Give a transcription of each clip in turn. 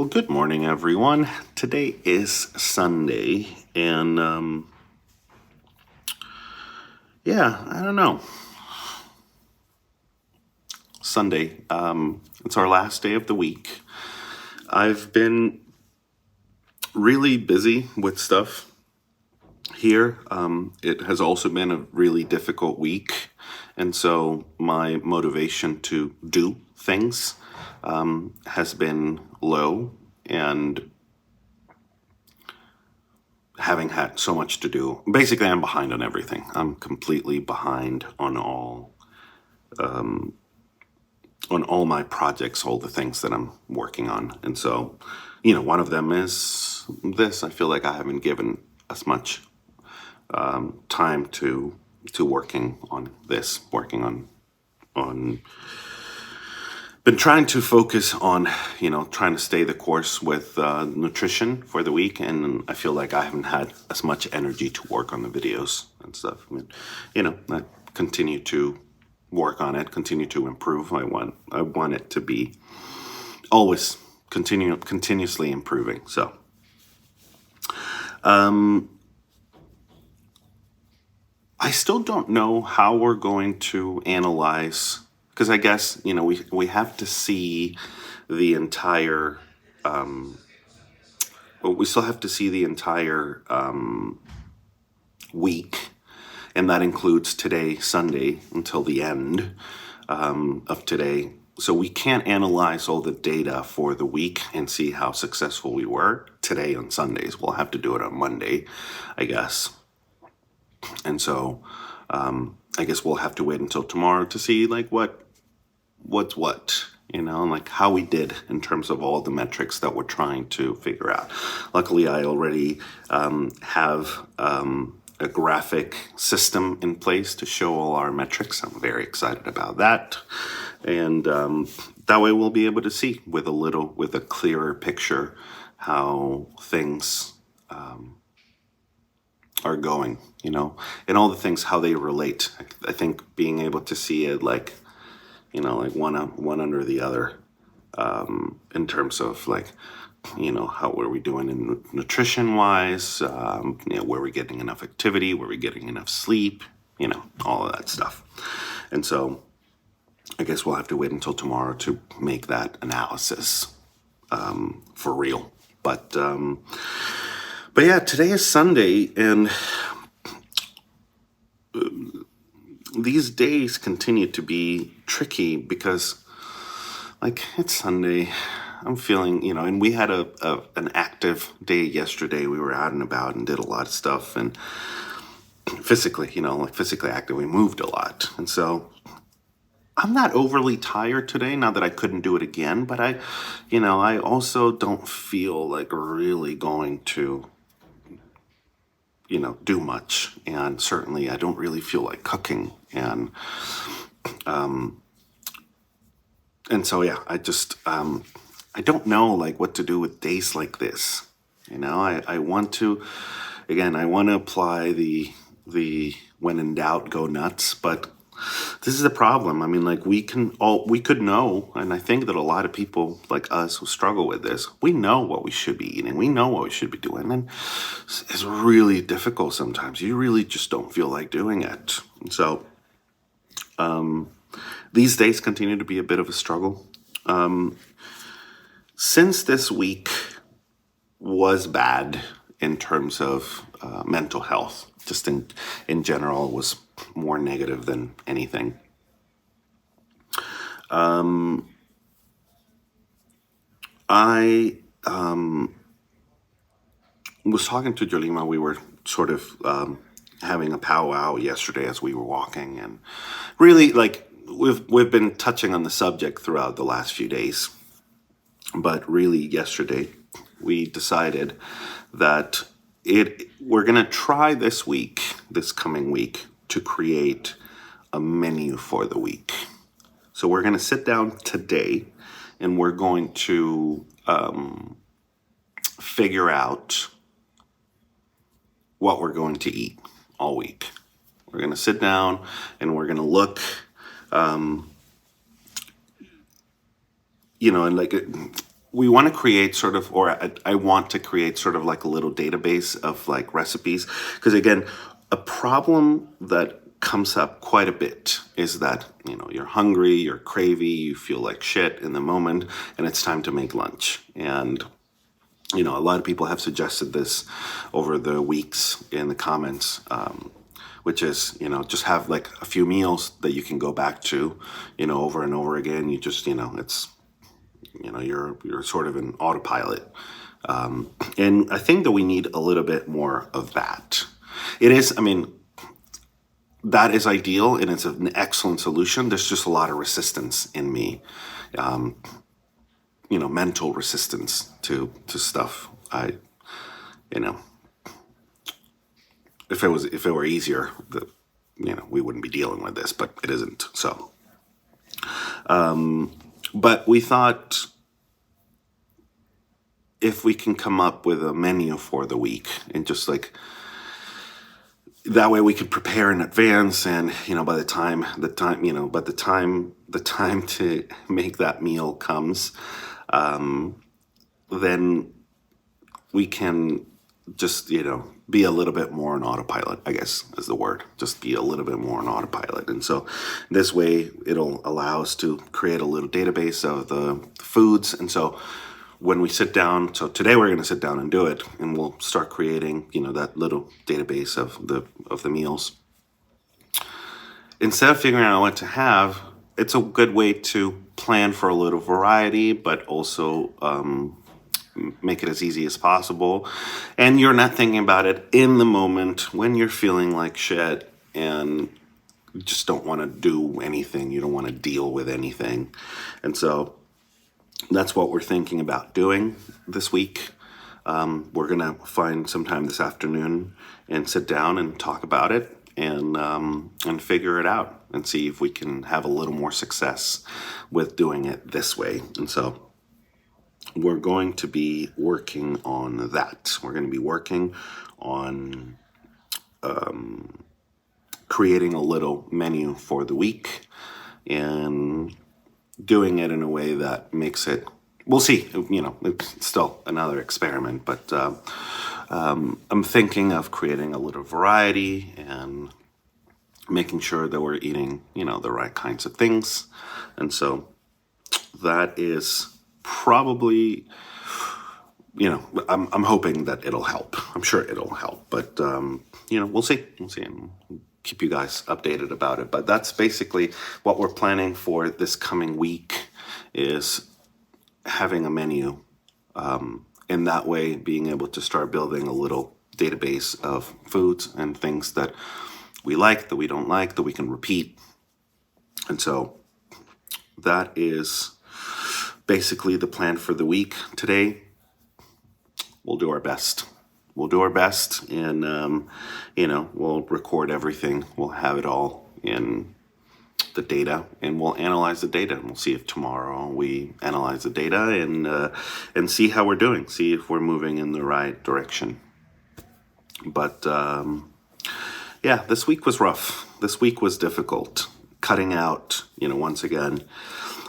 Well, good morning, everyone. Today is Sunday, and I don't know. Sunday, it's our last day of the week. I've been really busy with stuff here. It has also been a really difficult week, and so my motivation to do things has been low, and having had so much to do. Basically, I'm behind on everything. I'm completely behind on all my projects, all the things that I'm working on. And so, one of them is this. I feel like I haven't given as much time to working on this, on been trying to focus on, trying to stay the course with nutrition for the week, and I feel like I haven't had as much energy to work on the videos and stuff. I mean, I continue to work on it, continue to improve. I want it to be always continuously improving. So, I still don't know how we're going to analyze, because I guess we have to see the entire. Well, we still have to see the entire week, and that includes today, Sunday, until the end of today. So we can't analyze all the data for the week and see how successful we were today on Sundays. We'll have to do it on Monday, I guess. And so I guess we'll have to wait until tomorrow to see like what's what, and like how we did in terms of all the metrics that we're trying to figure out. Luckily, I already have a graphic system in place to show all our metrics. I'm very excited about that. And that way we'll be able to see with a clearer picture how things are going, and all the things, how they relate. I think being able to see it like one under the other, in terms of like, how were we doing in nutrition wise, were we getting enough activity, were we getting enough sleep, all of that stuff. And so I guess we'll have to wait until tomorrow to make that analysis for real. But yeah, today is Sunday, and these days continue to be tricky because, like, it's Sunday. I'm feeling, and we had an active day yesterday. We were out and about and did a lot of stuff, and physically, physically active. We moved a lot, and so I'm not overly tired today. Not that I couldn't do it again, but I also don't feel like really going to do much, and certainly I don't really feel like cooking, and so yeah, I just I don't know like what to do with days like this. I want to, again, I want to apply the when in doubt go nuts, but this is the problem. I mean, like we could know, and I think that a lot of people like us who struggle with this, we know what we should be eating, we know what we should be doing, and it's really difficult sometimes. You really just don't feel like doing it. So these days continue to be a bit of a struggle. Since this week was bad in terms of mental health, just in general, it was more negative than anything. I was talking to Yolima. We were sort of having a powwow yesterday as we were walking, and really, like, we've been touching on the subject throughout the last few days, but really yesterday we decided that we're gonna try this coming week, to create a menu for the week. So we're gonna sit down today, and we're going to figure out what we're going to eat all week. We're going to sit down and we're going to look, and like we want to create sort of, or I want to create sort of like a little database of like recipes. Because again, a problem that comes up quite a bit is that, you're hungry, you're cravey, you feel like shit in the moment, and it's time to make lunch. And, a lot of people have suggested this over the weeks in the comments, which is, just have like a few meals that you can go back to, over and over again. You just, it's, you're sort of in autopilot. And I think that we need a little bit more of that. It is, that is ideal and it's an excellent solution. There's just a lot of resistance in me, mental resistance to stuff. If it were easier, we wouldn't be dealing with this, but it isn't. So, but we thought if we can come up with a menu for the week and just like that way we could prepare in advance, and by the time to make that meal comes, then we can just be a little bit more on autopilot, I guess is the word. Just be a little bit more on autopilot. And so this way it'll allow us to create a little database of the foods. And so when we sit down, so today we're going to sit down and do it, and we'll start creating, that little database of the meals. Instead of figuring out what to have, it's a good way to plan for a little variety, but also make it as easy as possible. And you're not thinking about it in the moment when you're feeling like shit and you just don't want to do anything. You don't want to deal with anything. And so that's what we're thinking about doing this week. We're going to find some time this afternoon and sit down and talk about it and figure it out and see if we can have a little more success with doing it this way. And so we're going to be working on that. We're going to be working on creating a little menu for the week and doing it in a way that makes it, we'll see, it's still another experiment, but I'm thinking of creating a little variety and making sure that we're eating, the right kinds of things. And so that is probably, I'm hoping that it'll help. I'm sure it'll help, but, we'll see. We'll see and keep you guys updated about it. But that's basically what we're planning for this coming week, is having a menu. In that way, being able to start building a little database of foods and things that we like, that we don't like, that we can repeat. And so that is basically the plan for the week today. We'll do our best. We'll do our best, and we'll record everything. We'll have it all in the data, and we'll analyze the data. And we'll see if tomorrow we analyze the data and see how we're doing. See if we're moving in the right direction. But yeah, this week was rough. This week was difficult. Cutting out, once again,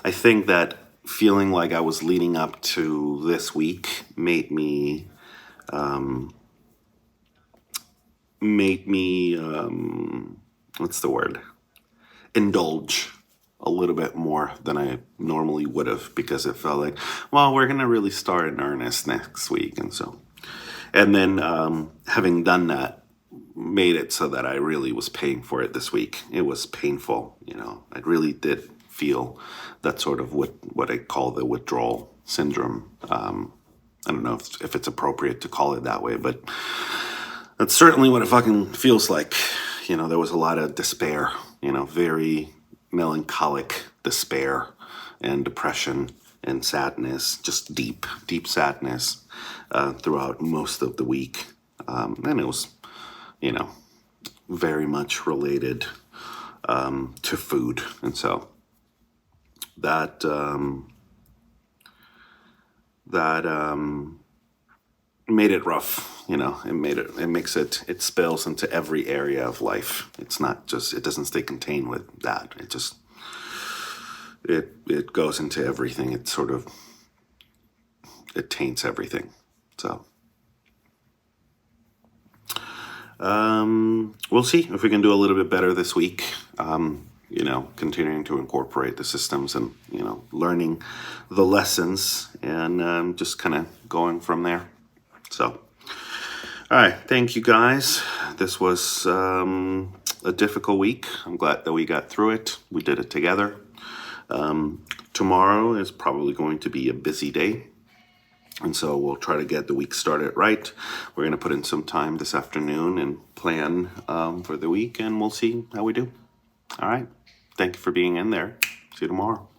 I think that feeling like I was leading up to this week made me what's the word? Indulge a little bit more than I normally would have, because it felt like, well, we're going to really start in earnest next week. And then having done that made it so that I really was paying for it this week. It was painful. I really did feel that sort of what I call the withdrawal syndrome. I don't know if it's appropriate to call it that way, but that's certainly what it fucking feels like. There was a lot of despair, very melancholic despair and depression and sadness, just deep, deep sadness throughout most of the week. And it was, very much related to food. And so that made it rough. It spills into every area of life. It's not just, it doesn't stay contained with that. It just, it goes into everything. It sort of it taints everything. So we'll see if we can do a little bit better this week. Continuing to incorporate the systems and, learning the lessons and just kind of going from there. So, all right. Thank you, guys. This was a difficult week. I'm glad that we got through it. We did it together. Tomorrow is probably going to be a busy day. And so we'll try to get the week started right. We're going to put in some time this afternoon and plan for the week, and we'll see how we do. All right. Thank you for being in there. See you tomorrow.